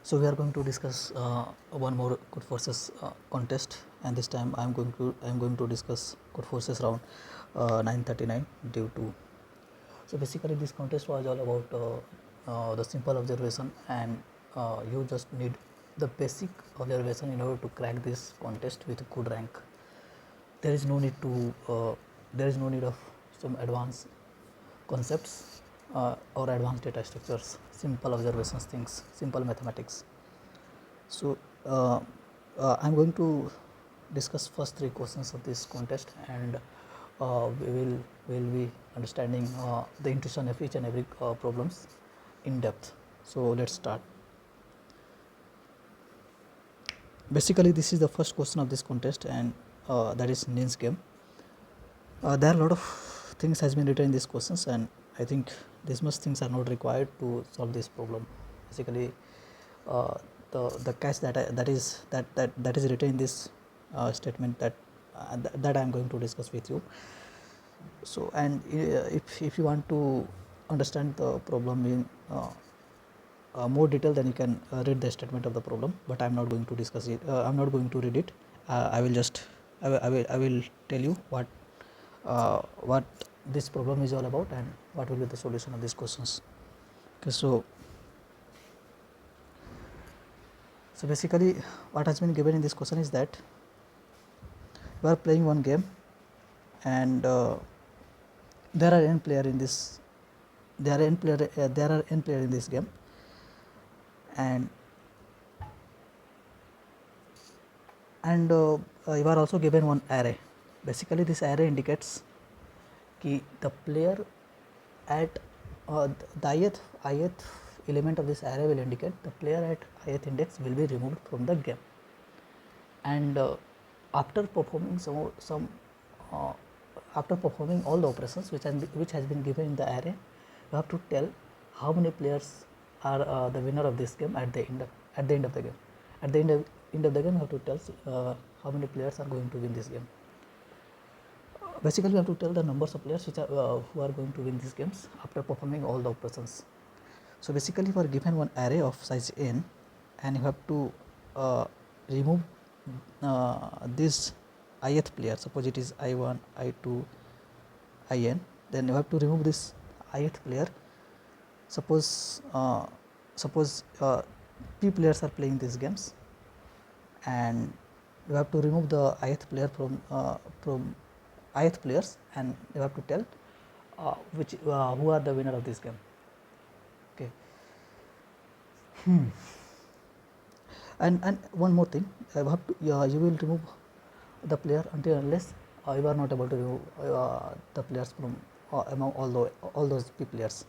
So we are going to discuss one more Codeforces contest, and this time I am going to discuss Codeforces round 939 due to. So basically, this contest was all about the simple observation, and you just need the basic observation in order to crack this contest with a good rank. There is no need to there is no need of some advanced concepts or advanced data structures. Simple observations things, simple mathematics. So I'm going to discuss first three questions of this contest, and we will be understanding the intuition of each and every problems in depth. So let's start. Basically, this is the first question of this contest, and that is Nin's game. There are a lot of things has been written in these questions, and I think these much things are not required to solve this problem. Basically, the catch that is written in this statement that I am going to discuss with you. So, and if you want to understand the problem in more detail, then you can read the statement of the problem. But I am not going to discuss it. I am not going to read it. I will just I will tell you what this problem is all about and what will be the solution of these questions. Okay, so basically what has been given in this question is that you are playing one game, and there are n player in this there are n player in this game, and you are also given one array. Basically, this array indicates कि the player at the ith element of this array will indicate the player at ith index will be removed from the game, and after performing after performing all the operations which has been given in the array, you have to tell how many players are the winner of this game at the end of the game. At the end of the game, you have to tell how many players are going to win this game. Basically, you have to tell the numbers of players which are who are going to win these games after performing all the operations. So basically, you are given one array of size n, and you have to remove this ith player. Suppose it is I1, I2, In. Then you have to remove this ith player. Suppose p players are playing these games, and you have to remove the ith player from ith players, and you have to tell who are the winner of this game. Okay. And one more thing, you have to you will remove the player until unless you are not able to remove the players from among all those p players.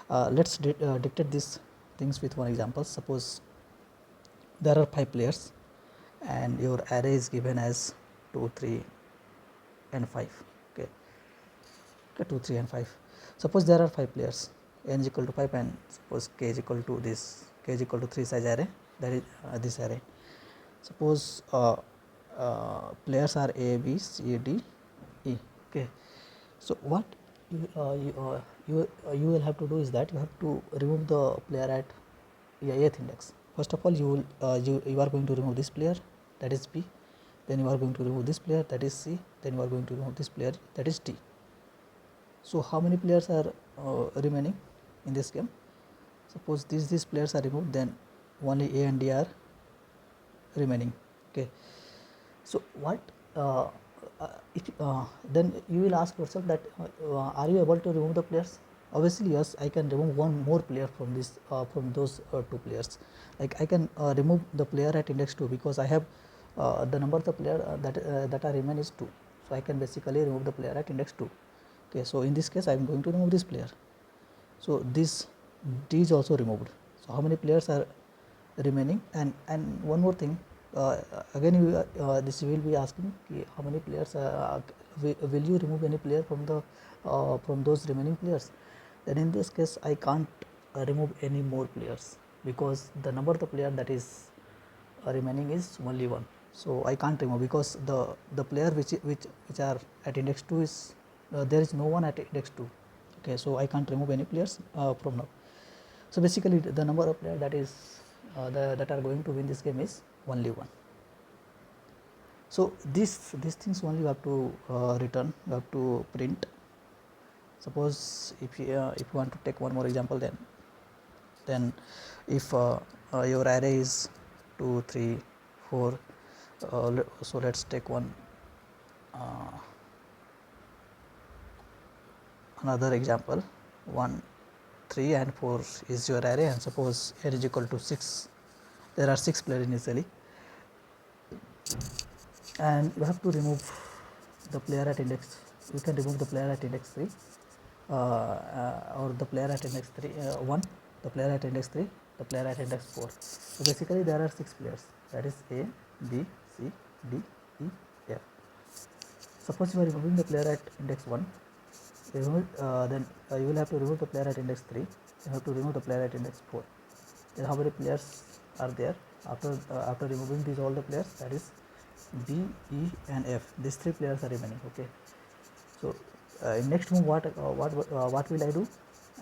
Let's dictate these things with one example. Suppose there are 5 players, and your array is given as 2, 3, and 5. Okay, 2, 3, and 5. Suppose there are 5 players, n is equal to 5, and suppose k is equal to 3 size array, that is this array. Suppose players are A, B, C, D, E. Okay, so what you will have to do is that you have to remove the player at ith index. First of all, you are going to remove this player, that is P. Then you are going to remove this player, that is C. Then you are going to remove this player, that is D. So how many players are remaining in this game? Suppose these players are removed, then only A and D are remaining. Okay, so what then you will ask yourself that are you able to remove the players? Obviously yes, I can remove one more player from this from those 2 players. Like I can remove the player at index 2 because I have the number of the player that are remain is 2. So I can basically remove the player at index 2. Okay, so in this case I am going to remove this player. So this D is also removed. So how many players are remaining? And one more thing, again this will be asking how many players will you remove any player from those remaining players? Then in this case I can't remove any more players because the number of the player that is remaining is only 1. So I can't remove because the player which are at index 2 is there is no one at index 2. Okay, so I can't remove any players from now. So basically the number of players that is that are going to win this game is only 1. So these things only you have to return, you have to print. Suppose if you want to take one more example, then if your array is 2 3 4, so let's take one another example. 1 3 and 4 is your array, and suppose n is equal to 6. There are 6 players initially, and you have to remove the player at index. You can remove the player at index 3 or the player at index 1, the player at index 3, the player at index 4. So basically there are 6 players, that is A, B, C, D, E, F. Suppose you are removing the player at index 1, then you will have to remove the player at index 3, you have to remove the player at index 4. Then how many players are there after removing these all the players? That is B, E and F. These 3 players are remaining. Okay. So in next move, what will I do?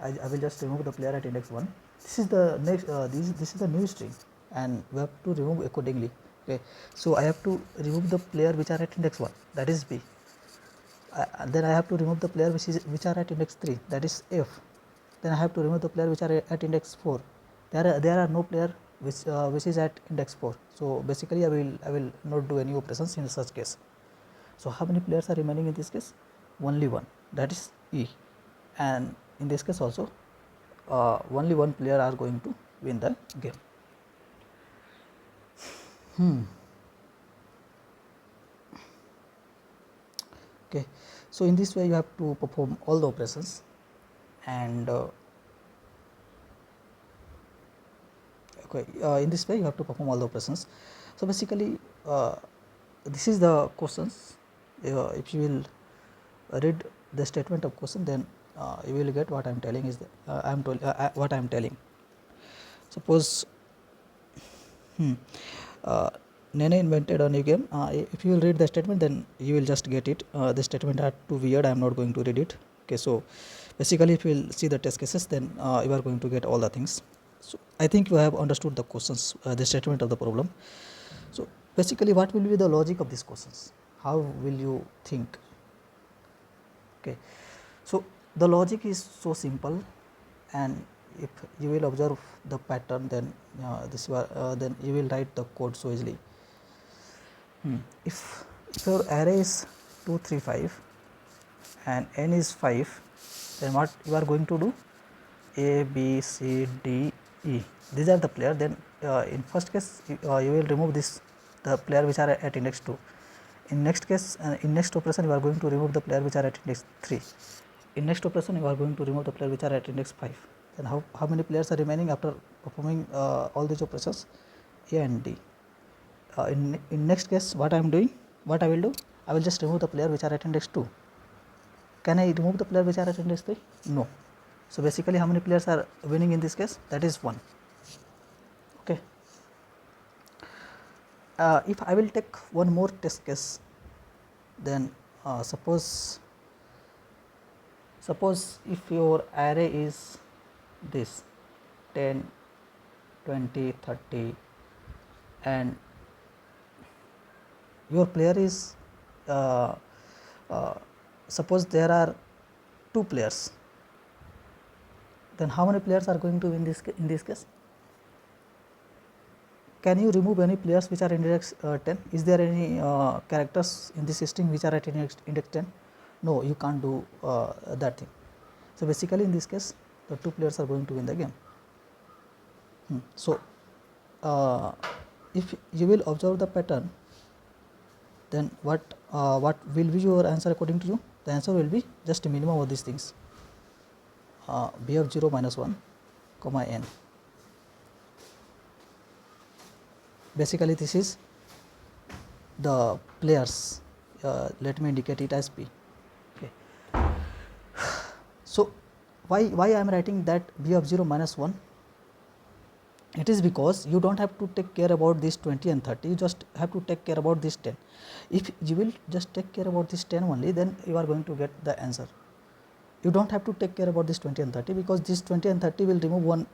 I will just remove the player at index 1. This is the next. This is the new string, and we have to remove accordingly. Okay. So I have to remove the player which are at index 1. That is B. Then I have to remove the player which are at index 3. That is F. Then I have to remove the player which are at index 4. There are no player which is at index 4. So basically I will not do any operations in such case. So how many players are remaining in this case? Only 1, that is E, and in this case also only 1 player are going to win the game. Okay, so in this way you have to perform all the operations, and in this way you have to perform all the operations. So basically this is the questions. If you will read the statement of question, then you will get what I am telling is what I am telling. Suppose Nene invented a new game. If you will read the statement, then you will just get it. The statement are too weird, I am not going to read it. Okay, so basically if you will see the test cases, then you are going to get all the things. So I think you have understood the questions, the statement of the problem. So basically what will be the logic of these questions? How will you think? Okay, so the logic is so simple, and if you will observe the pattern, then then you will write the code so easily. If your array is 2 3 5 and n is 5, then what you are going to do? A, B, C, D, E, these are the player. Then in first case you will remove the player which are at index 2. In next case, in next operation you are going to remove the player which are at index 3. In next operation you are going to remove the player which are at index 5. Then how many players are remaining after performing all these operations? A and D. In next case, what I am doing, what I will do, I will just remove the player which are at index 2. Can I remove the player which are at index 3? No. So basically how many players are winning in this case? That is 1. Okay. If I will take one more test case, then suppose if your array is this 10, 20, 30, and your player is suppose there are 2 players, then how many players are going to win in this case? Can you remove any players which are in index 10? Is there any characters in this string which are at index 10? No, you can't do that thing. So basically in this case the 2 players are going to win the game. So if you will observe the pattern, then what will be your answer according to you? The answer will be just a minimum of these things, b of 0 minus 1 comma n. Basically this is the players. Let me indicate it as p. Okay. So why I am writing that b of 0 minus 1? It is because you don't have to take care about this 20 and 30, you just have to take care about this 10. If you will just take care about this 10 only, then you are going to get the answer. You don't have to take care about this 20 and 30, because this 20 and 30 will remove one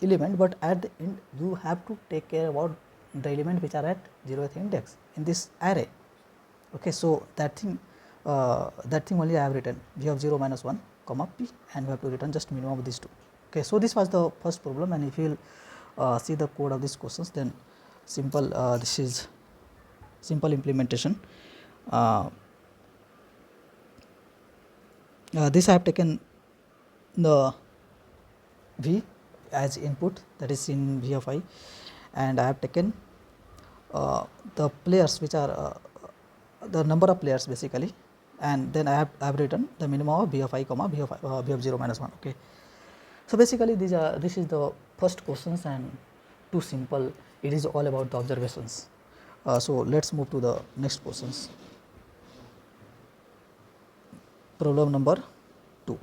element, but at the end you have to take care about the element which are at 0th index in this array. Okay, so that thing only I have written, we have 0 minus 1 comma p, and we have to return just minimum of these two. Okay, so this was the first problem, and if you will see the code of these questions, then simple this is simple implementation. This I have taken the v as input, that is in v of I, and I have taken the players which are the number of players basically, and then I have written the minimum of b of I comma b of 0 minus 1. Okay, so basically this is the first questions, and too simple, it is all about the observations. So let's move to the next questions. Problem number 2.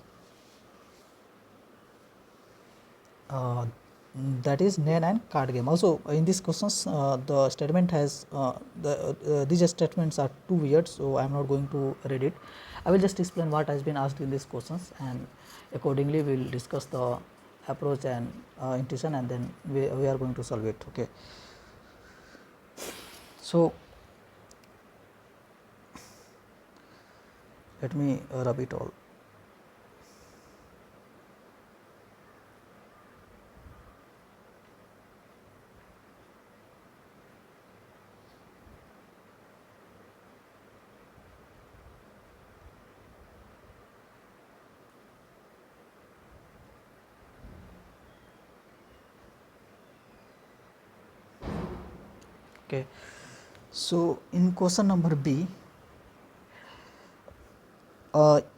That is name and card game. Also in these questions the statement has these statements are too weird, so I am not going to read it. I will just explain what has been asked in these questions, and accordingly we will discuss the approach and intuition, and then we are going to solve it. Okay, so let me rub it all. Okay, so in question number B,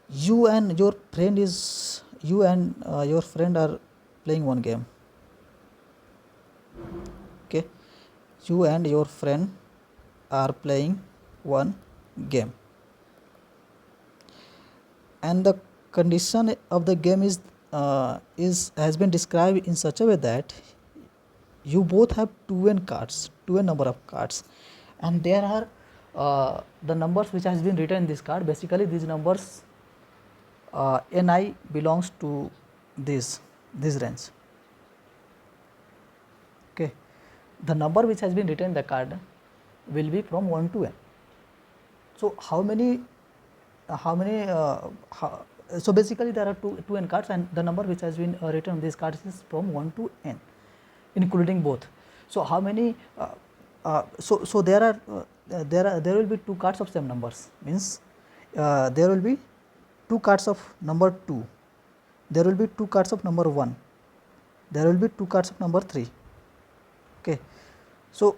you and your friend are playing one game. Okay, you and your friend are playing one game, and the condition of the game is has been described in such a way that you both have 2n cards, 2n number of cards, and there are the numbers which has been written in this card. Basically these numbers ni belongs to this range. Okay, the number which has been written in the card will be from 1 to n. So how many so basically there are two n cards, and the number which has been written on these cards is from 1 to n, including both. So how many so there will be 2 cards of same numbers, means there will be 2 cards of number 2, there will be 2 cards of number 1, there will be 2 cards of number 3. Okay, so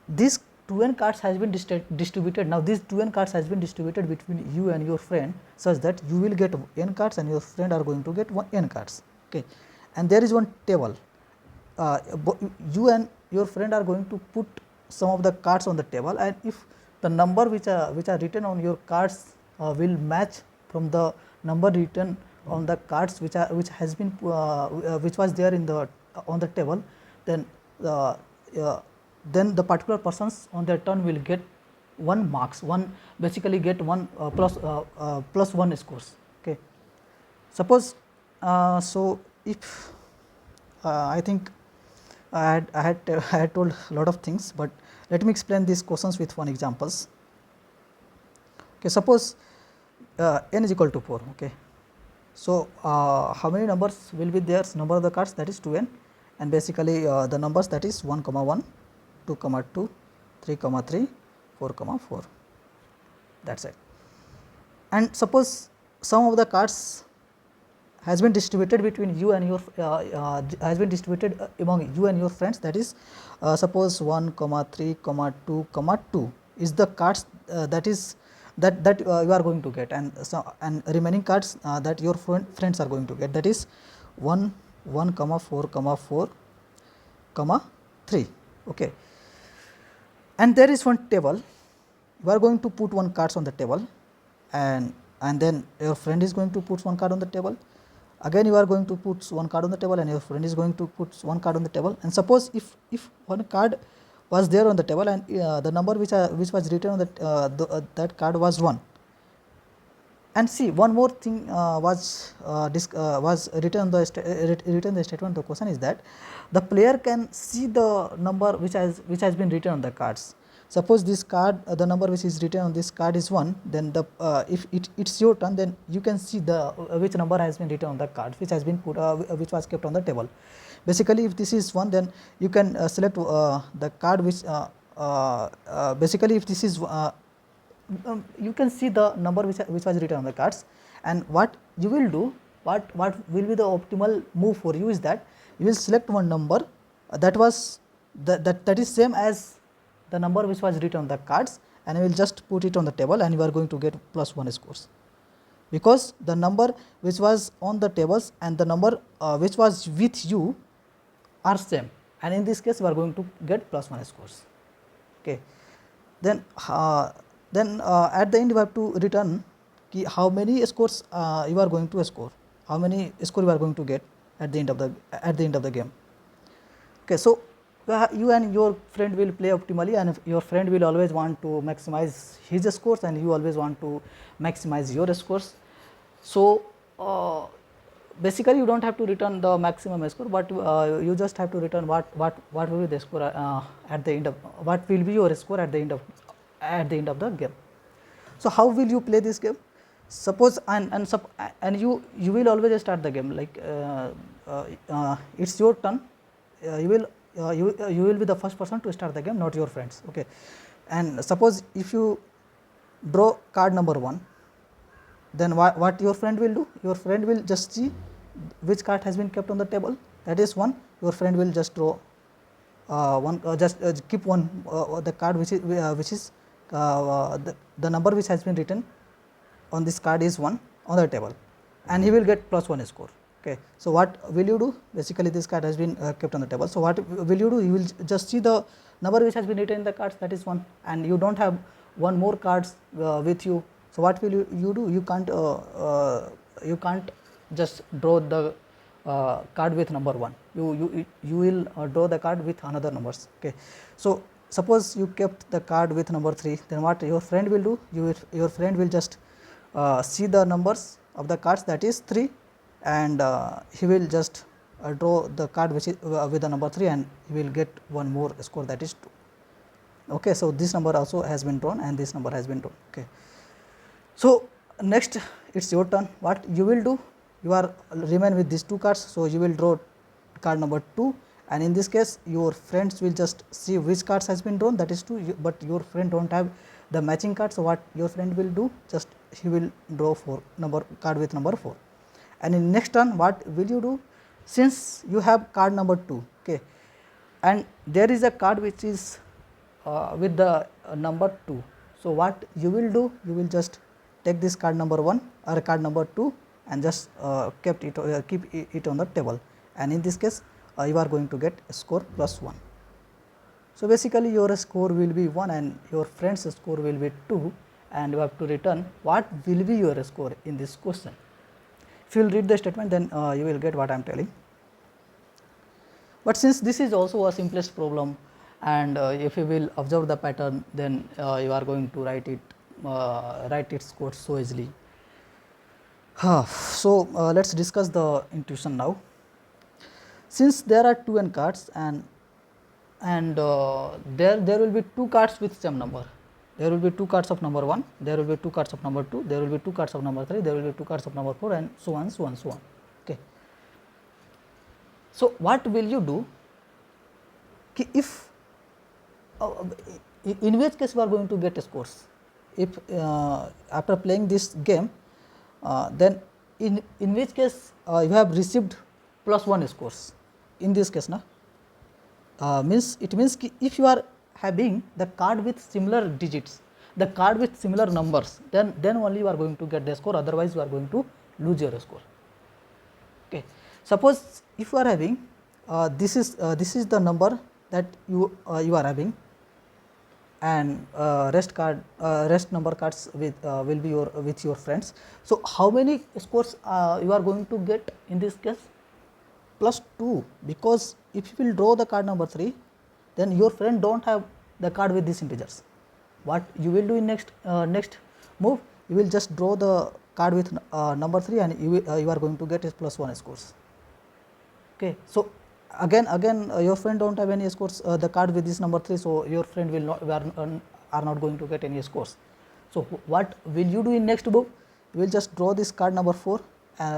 these 2n cards has been distributed. Now these 2n cards has been distributed between you and your friend, such that you will get n cards and your friend are going to get n cards. Okay, and there is one table. You and your friend are going to put some of the cards on the table, and if the number which are written on your cards will match from the number written on the cards which has been which was there in the on the table, then the particular persons on their turn will get 1 marks, basically get 1 plus 1 scores. Okay, suppose so if I think I had told a lot of things, but let me explain these questions with one examples. Okay, suppose n is equal to 4. Okay, so how many numbers will be there? Number of the cards, that is 2n, and basically the numbers, that is 1 comma 1, 2 comma 2, 3 comma 3, 4 comma 4. That's it. And suppose some of the cards has been distributed between you and your has been distributed among you and your friends, that is suppose 1 comma 3 comma 2 comma 2 is the cards that you are going to get, and remaining cards that your friends are going to get, that is 1 comma 4 comma 4 comma 3. Okay, and there is one table, you are going to put 1 cards on the table, and then your friend is going to put 1 card on the table. Again you are going to put 1 card on the table, and your friend is going to put 1 card on the table. And suppose if 1 card was there on the table, and the number which was written on that card was 1, And see, one more thing was written in the written in the statement. The question is that the player can see the number which has been written on the cards. Suppose this card, the number which is written on this card is 1, then the if it's your turn, then you can see the which number has been written on the card, which has been put which was kept on the table. Basically, if this is 1, then you can select the card which basically if this is you can see the number which was written on the cards. And what you will do, what will be the optimal move for you is that you will select one number that was that is same as the number which was written on the cards, and you will just put it on the table, and you are going to get +1 scores, because the number which was on the tables and the number which was with you are same, and in this case we are going to get +1 scores. Okay. Then at the end you have to return how many scores you are going to score, how many score you are going to get at the end of the game. Okay, so you and your friend will play optimally, and your friend will always want to maximize his scores, and you always want to maximize your scores. So basically you don't have to return the maximum score, but you just have to return what will be the score at the end of what will be your score at the end of the game. So how will you play this game? Suppose and you will always start the game like it's your turn. You will be the first person to start the game, not your friends. Okay, and suppose if you draw card number 1, then what your friend will do? Your friend will just see which card has been kept on the table. That is 1. Your friend will just draw one, just keep one the card which is the number which has been written on this card is 1 on the table, and he will get +1 score. Okay. So what will you do? Basically this card has been kept on the table. So what will you do? You will just see the number which has been written in the cards, that is 1, and you don't have one more cards with you. So what will you do? You can't just draw the card with number 1. You will draw the card with another numbers. Okay. So suppose you kept the card with number 3, then what your friend will do? Your friend will just see the numbers of the cards, that is 3, and he will just draw the card which is with the number 3, and he will get one more score, that is 2. Okay, so this number also has been drawn, and this number has been drawn. Okay, so next it's your turn. What you will do? You are remain with these 2 cards, so you will draw card number 2, and in this case your friends will just see which cards has been drawn, that is 2, but your friend don't have the matching card. So what your friend will do? Just he will draw card with number 4. And in next turn, what will you do? Since you have card number 2, okay, and there is a card which is with the number 2. So what you will do? You will just take this card number 1 or card number 2 and just keep it on the table. And in this case, you are going to get a score +1. So basically, your score will be 1 and your friend's score will be 2, and you have to return what will be your score in this question. If you will read the statement, then you will get what I am telling. But since this is also a simplest problem, and if you will observe the pattern, then you are going to write its code so easily. So let's discuss the intuition now. Since there are 2 n cards, and there will be 2 cards with same number. There will be 2 cards of number 1, there will be 2 cards of number 2, there will be 2 cards of number 3, there will be 2 cards of number 4, and so on, so on, so on. Okay. So what will you do? If in which case you are going to get scores? If after playing this game, then in which case you have received +1 scores. In this case, na it means if you are having the card with similar digits, the card with similar numbers, then only you are going to get the score, otherwise you are going to lose your score. Okay. Suppose if you are having this is the number that you are having, and rest number cards will be with your friends. So how many scores you are going to get in this case? +2, because if you will draw the card number 3, then your friend don't have the card with these integers. What you will do in next move? You will just draw the card with number 3 and you are going to get is +1 scores. Okay. So, again your friend don't have any scores, the card with this number 3, so your friend will not are not going to get any scores. So, what will you do in next move? You will just draw this card number 4,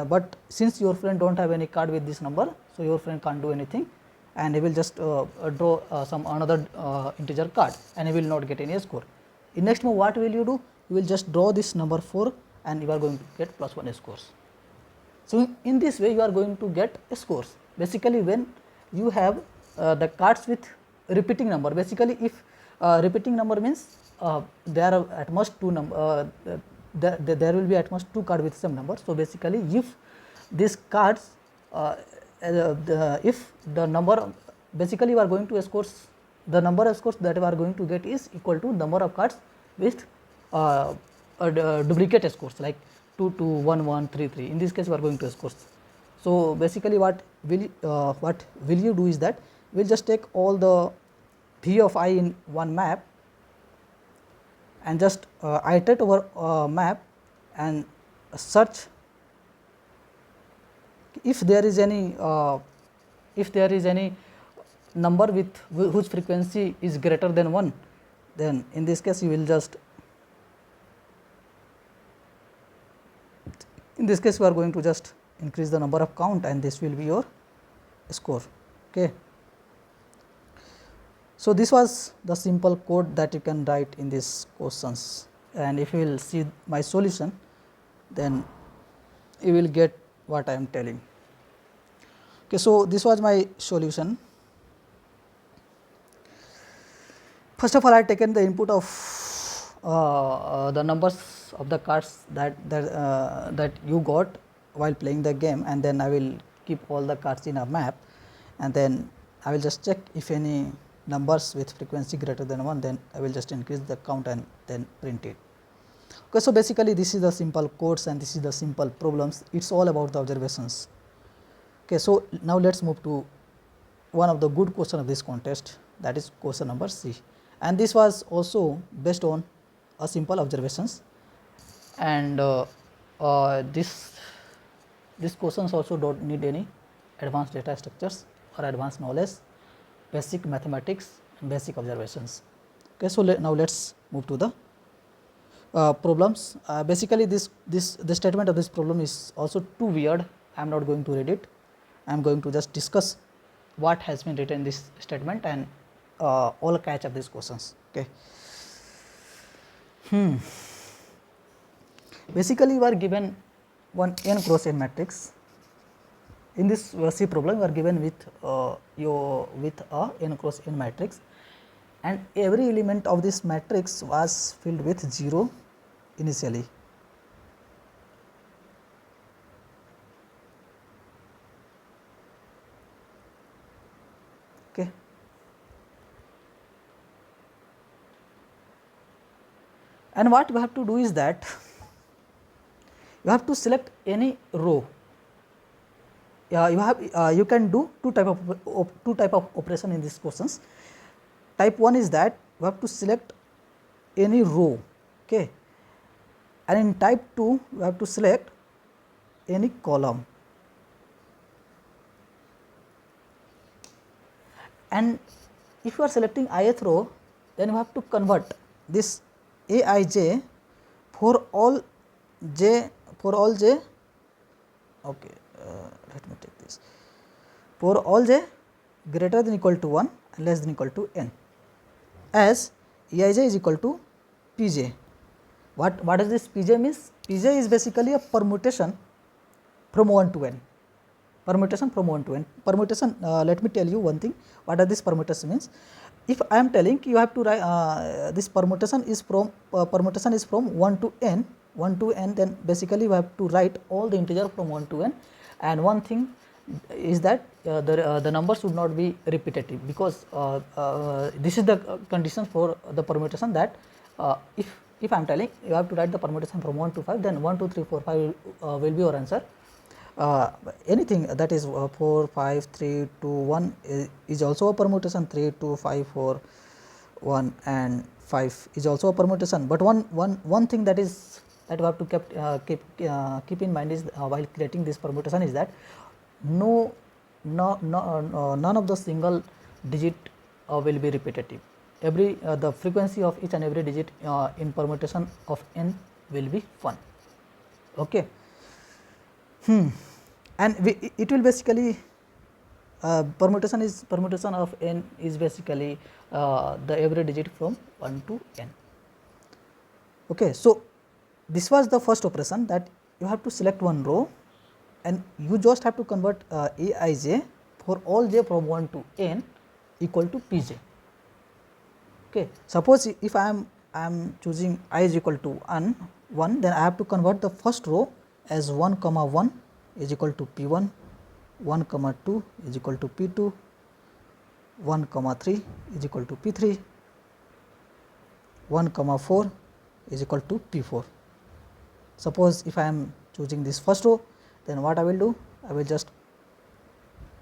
but since your friend don't have any card with this number, so your friend can't do anything, and he will just draw some another integer card, and he will not get any score. In next move, what will you do? You will just draw this number 4 and you are going to get +1 scores. So, in this way you are going to get scores. Basically, when you have the cards with repeating number, basically if repeating number means there are at most 2 number, there will be at most 2 cards with same number. So, basically if these cards if the number, basically you are going to scores, the number of scores that you are going to get is equal to number of cards with duplicate scores like 2 2 1 1 3 3. In this case we are going to scores. So, basically what will you do is that we will just take all the v of I in one map and just iterate over map and search if there is any number with whose frequency is greater than 1, then in this case you will just, in this case we are going to just increase the number of count and this will be your score. Okay. So, this was the simple code that you can write in these questions, and if you will see my solution, then you will get what I am telling. Okay, so, this was my solution. First of all, I had taken the input of the numbers of the cards that you got while playing the game, and then I will keep all the cards in a map, and then I will just check if any numbers with frequency greater than 1, then I will just increase the count and then print it. Okay, so, basically this is the simple codes and this is the simple problems. It is all about the observations. Okay, so, now let us move to one of the good question of this contest, that is question number C, and this was also based on a simple observations, and this questions also do not need any advanced data structures or advanced knowledge, basic mathematics and basic observations. Okay, so, now let us move to the problems. Basically the statement of this problem is also too weird. I am not going to read it. I am going to just discuss what has been written in this statement and all catch of these questions. Okay. Basically, you are given one n cross n matrix. In this C problem, you are given with a n cross n matrix, and every element of this matrix was filled with 0 initially. Okay. And what you have to do is that you have to select any row. You can do two type of operation in these questions. Type 1 is that you have to select any row, okay, and in type 2 you have to select any column, and if you are selecting ith row, then you have to convert this aij for all j okay, let me take this, for all j greater than equal to 1 and less than equal to n, as eij is equal to pj. What is this pj means? Pj is basically a permutation from 1 to n. Permutation from 1 to n. Permutation, let me tell you one thing, what are this permutation means. If I am telling you have to write this permutation is from 1 to n, then basically you have to write all the integer from 1 to n, and one thing is that the number should not be repetitive, because this is the condition for the permutation, that if I am telling you have to write the permutation from 1 to 5, then 1 2 3 4 5 will be your answer. Anything that is 4 5 3 2 1 is also a permutation, 3 2 5 4 1 and 5 is also a permutation, but one thing that is that we have to keep in mind is while creating this permutation is that none of the single digit will be repetitive. The frequency of each and every digit in permutation of n will be 1. Okay. And it will basically permutation of n is basically the every digit from 1 to n. Okay, so this was the first operation, that you have to select one row and you just have to convert Aij for all j from 1 to n equal to Pj. Okay, suppose if I am choosing I is equal to 1, then I have to convert the first row as 1 comma 1 is equal to P1, 1 comma 2 is equal to P2, 1 comma 3 is equal to P3, 1 comma 4 is equal to P4. Suppose if I am choosing this first row, then what I will do? I will just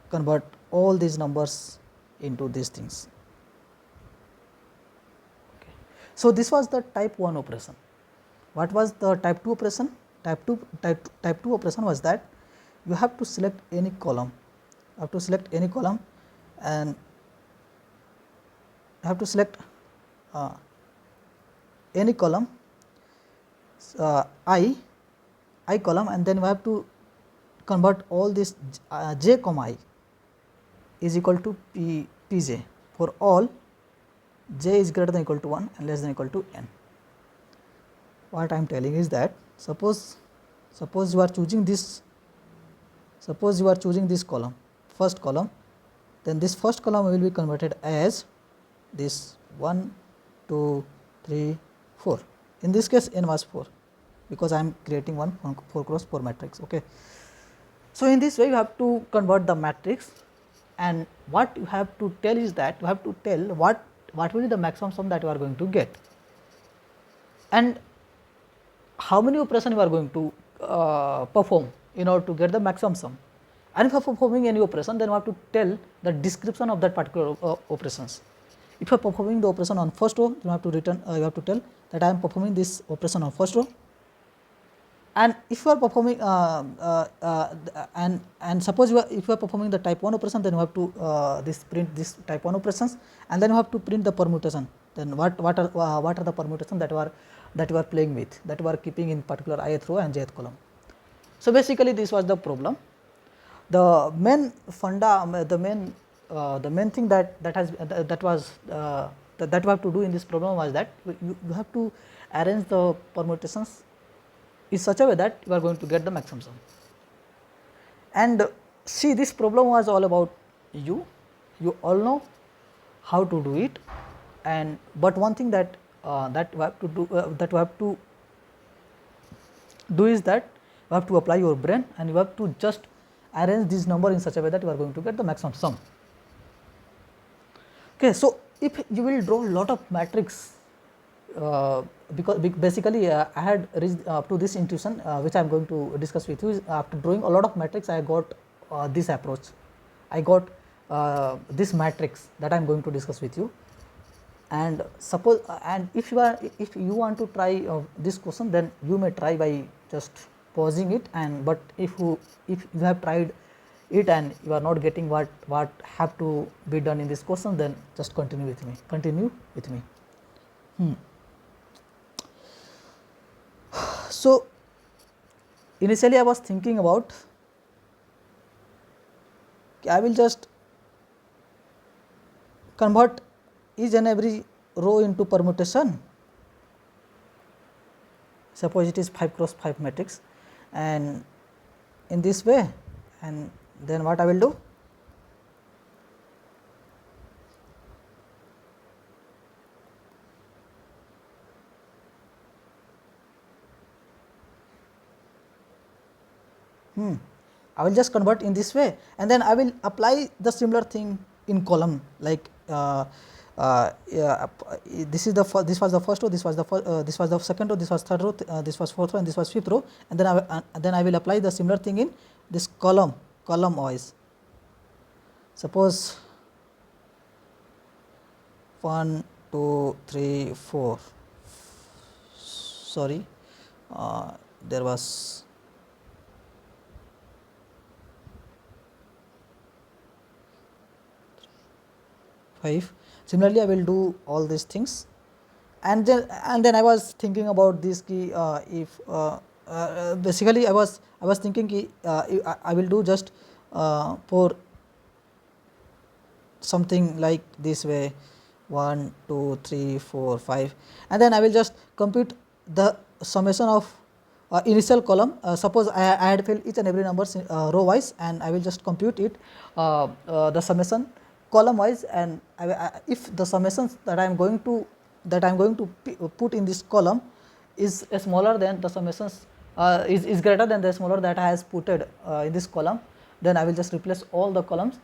convert all these numbers into these things. Okay. So this was the type 1 operation. What was the type 2 operation? Type 2 operation was that you have to select any column. You have to select any column and you have to select any column I column, and then we have to convert all this j comma I is equal to Pj for all j is greater than equal to 1 and less than equal to n. What I am telling is that suppose you are choosing this column, first column, then this first column will be converted as this 1, 2, 3, 4. In this case n was 4 because I am creating one 4 cross 4 matrix. Okay. So in this way you have to convert the matrix, and what you have to tell is that you have to tell what will be the maximum sum that you are going to get, and how many operations you are going to perform in order to get the maximum sum. And if you are performing any operation, then you have to tell the description of that particular operations. If you are performing the operation on first row, you have to tell that I am performing this operation on first row. And if you are performing and suppose if you are performing the type 1 operation, then you have to print this type 1 operations, and then you have to print the permutation. Then what are the permutations that you are playing with, that you are keeping in particular ith row and jth column. So basically this was the problem. The main thing that we have to do in this problem was that you have to arrange the permutations in such a way that you are going to get the maximum sum. And see, this problem was all about you all know how to do it, and but one thing that we have to do is that you have to apply your brain, and you have to just arrange this number in such a way that you are going to get the maximum sum. Okay, so if you will draw a lot of matrix, because basically I had reached up to this intuition which I am going to discuss with you. After drawing a lot of matrix, I got this approach. I got this matrix that I am going to discuss with you. And suppose and if you want to try this question, then you may try by just pausing it, and but if you have tried it and you are not getting what have to be done in this question, then just continue with me. So initially I was thinking about, I will just convert each and every row into permutation. Suppose it is 5 cross 5 matrix, and in this way, and then what I will do? I will just convert in this way, and then I will apply the similar thing in column, like this was the first row, this was the second row, this was third row, this was fourth row, and this was fifth row, and then I will apply the similar thing in this column wise. Suppose 1, 2, 3, 4. Sorry, there was five. Similarly, I will do all these things, and then I was thinking about this key. If basically I was thinking ki, I will do just for something like this way 1 2 3 4 5, and then I will just compute the summation of initial column. Suppose I had filled each and every numbers row wise, and I will just compute it the summation column wise, and if the summations that I am going to put in this column is smaller than the summations is greater than the smaller that I has putted in this column, then I will just replace all the columns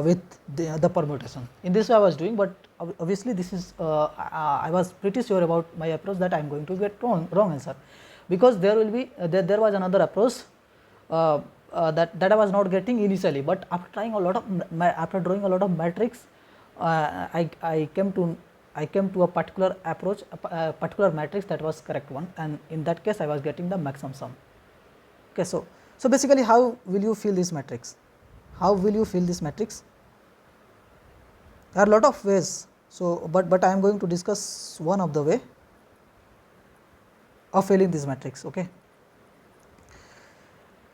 with the permutation. In this way I was doing, but obviously this is I was pretty sure about my approach that I am going to get wrong answer, because there will be there was another approach that I was not getting initially, but after trying a lot of after drawing a lot of matrix, I came to a particular approach, a particular matrix that was correct one, and in that case I was getting the maximum sum. Okay, so basically how will you fill this matrix? How will you fill this matrix? There are a lot of ways. So, but I am going to discuss one of the way of filling this matrix. Okay,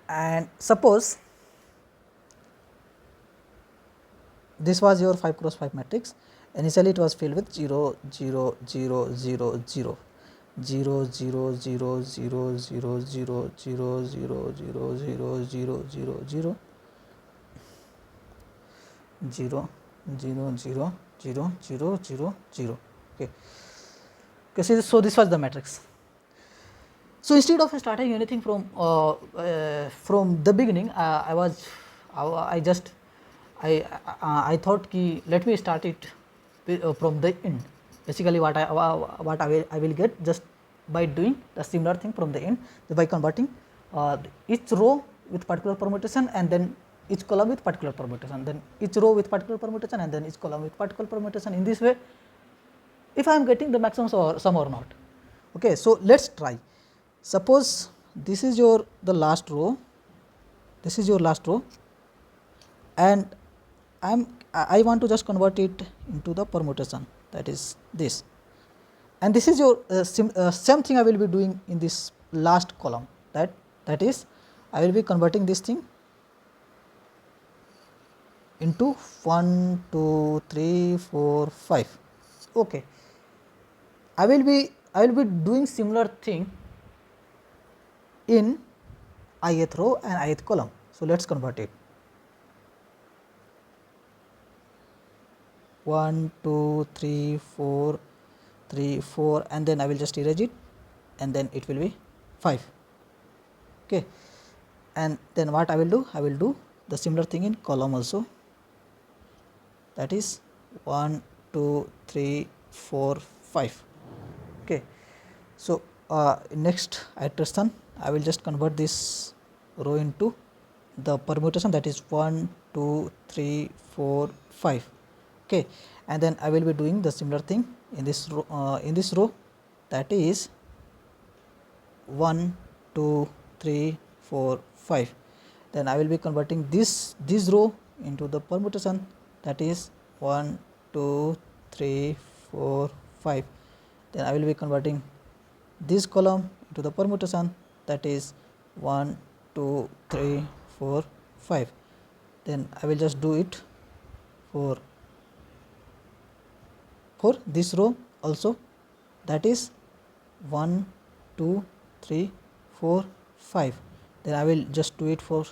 and suppose this was your 5 cross 5 matrix. Initially it was filled with 0 0 0 0 0 0 0 0 0 0 0 0 0 0 0 0 0 0 0 0 0 0 0 0 0 0. Okay. Okay, so this was the matrix. So instead of starting anything from the beginning, I thought ki let me start it from the end. Basically, what I will get just by doing the similar thing from the end, by converting each row with particular permutation, and then each column with particular permutation, then each row with particular permutation, and then each column with particular permutation. In this way, if I am getting the maximum sum or not. Okay, so let us try. Suppose this is the last row, this is your last row, and I want to just convert it into the permutation, that is this, and this is your same thing I will be doing in this last column, that is I will be converting this thing into 1 2 3 4 5. Okay, I will be doing similar thing in ith row and ith column. So let us convert it. 1 2 3 4 3 4, and then I will just erase it, and then it will be 5. Okay, and then what I will do? I will do the similar thing in column also, that is 1 2 3 4 5. Okay, so next iteration I will just convert this row into the permutation, that is 1 2 3 4 5. Okay, and then I will be doing the similar thing in this row, that is 1 2 3 4 5. Then I will be converting this row into the permutation, that is 1 2 3 4 5. Then I will be converting this column into the permutation, that is 1 2 3 4 5. Then I will just do it for this row also, that is 1 2 3 4 5. Then I will just do it for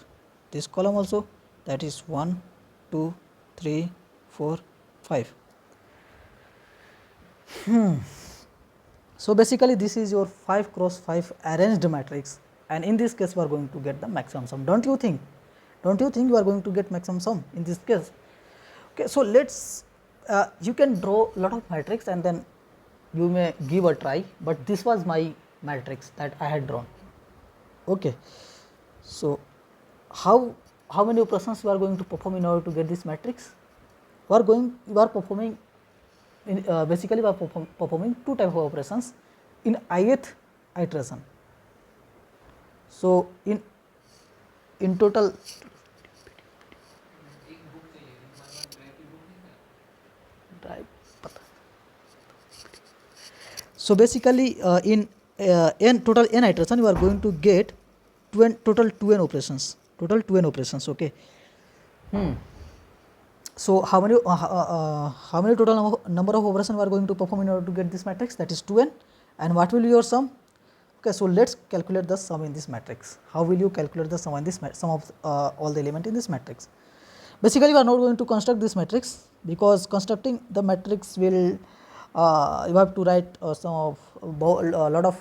this column also, that is 1 2 3 4 5. So basically this is your 5 cross 5 arranged matrix, and in this case we are going to get the maximum sum. Don't you think you are going to get maximum sum in this case? Okay, so let's you can draw a lot of matrix and then you may give a try, but this was my matrix that I had drawn. Okay, so how many operations you are going to perform in order to get this matrix? You are performing basically we are performing two type of operations in ith iteration. So in total so basically in n total n iteration you are going to get total 2n operations, okay. So how many total number of operations we are going to perform in order to get this matrix, that is 2n, and what will be your sum? Okay, so let's calculate the sum in this matrix. How will you calculate the sum in this sum of all the element in this matrix? Basically we are not going to construct this matrix, because constructing the matrix will you have to write some of a lot of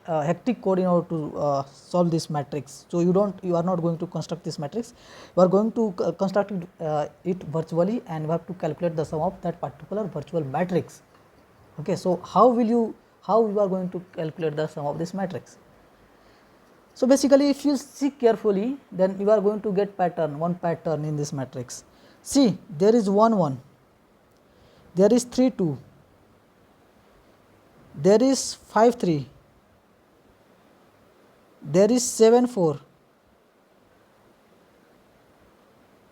hectic code in order to solve this matrix. So you are not going to construct this matrix, you are going to construct it virtually, and you have to calculate the sum of that particular virtual matrix. Okay, so how you are going to calculate the sum of this matrix? So basically if you see carefully, then you are going to get one pattern in this matrix. See, there is 1 1, there is 3 2, there is 5 3, there is 7 4,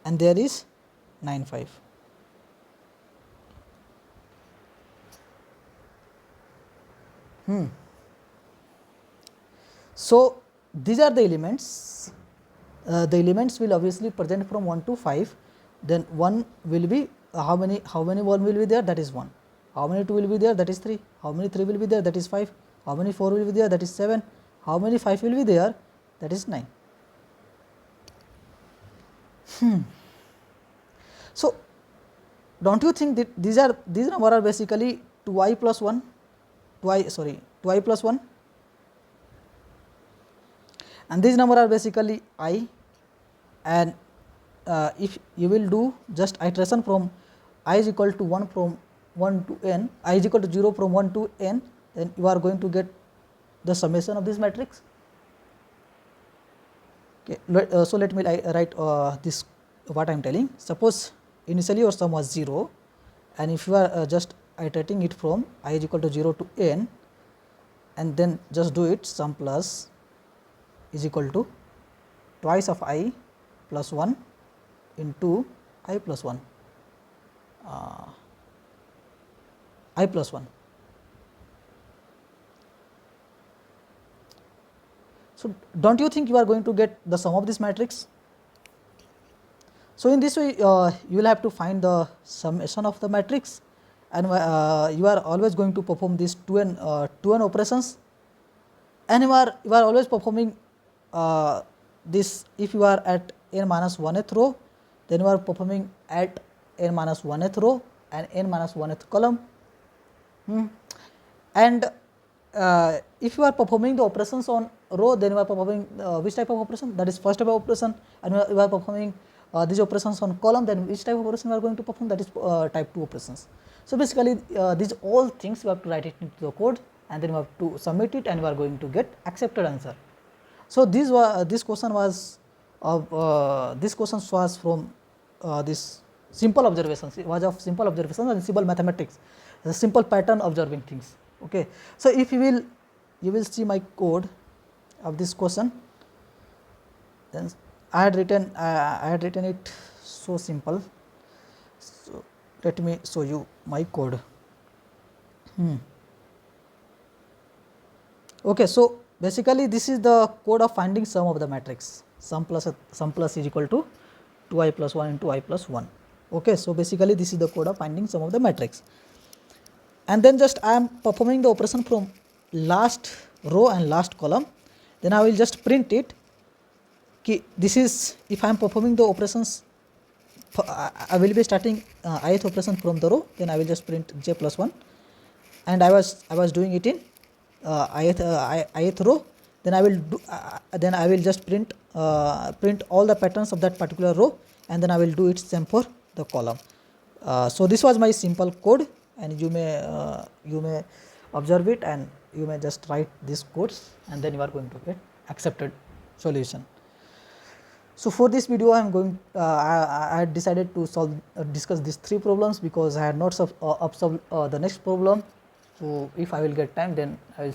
and there is 9 5. So these are the elements. The elements will obviously present from 1 to 5. Then 1 will be how many 1 will be there, that is 1. How many 2 will be there, that is 3. How many 3 will be there, that is 5. How many 4 will be there, that is 7. How many 5 will be there, that is 9. So don't you think that these numbers are basically 2i plus 1, 2i plus 1, and these numbers are basically I, and if you will do just iteration from I is equal to 1 from 1 to n, I is equal to 0 from 1 to n, then you are going to get the summation of this matrix. Okay, so let me write this what I am telling. Suppose initially your sum was 0, and if you are just iterating it from I is equal to 0 to n, and then just do it, sum plus is equal to twice of I plus 1 into I plus 1, I plus 1. So don't you think you are going to get the sum of this matrix? So in this way you will have to find the summation of the matrix, and you are always going to perform these 2n operations, and you are always performing this. If you are at n minus 1th row, then you are performing at n minus 1th row and n minus 1th column. And if you are performing the operations on row, then you are performing which type of operation, that is first type of operation, and you are performing these operations on column, then which type of operation you are going to perform, that is type 2 operations. So basically these all things you have to write it into the code, and then you have to submit it, and you are going to get accepted answer. So this question was from this simple observations. It was of simple observations and simple mathematics, a simple pattern observing things. Okay, so if you will see my code of this question. Then I had written it so simple. So let me show you my code. Okay, so basically this is the code of finding sum of the matrix. Sum plus is equal to 2i plus 1 into I plus 1. Okay, so basically this is the code of finding sum of the matrix, and then just I am performing the operation from last row and last column. Then I will just print it. This is if I am performing the operations, I will be starting ith operation from the row, then I will just print j plus 1, and I was doing it in ith row. Then I will just print all the patterns of that particular row, and then I will do it same for the column. So this was my simple code, and you may observe it, and you may just write these codes, and then you are going to get accepted solution. So for this video I am going I had decided to discuss these 3 problems, because I had not solved the next problem. So if I will get time, then I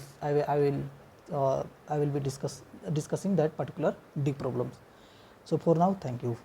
will I will be discussing that particular D problems. So for now, thank you.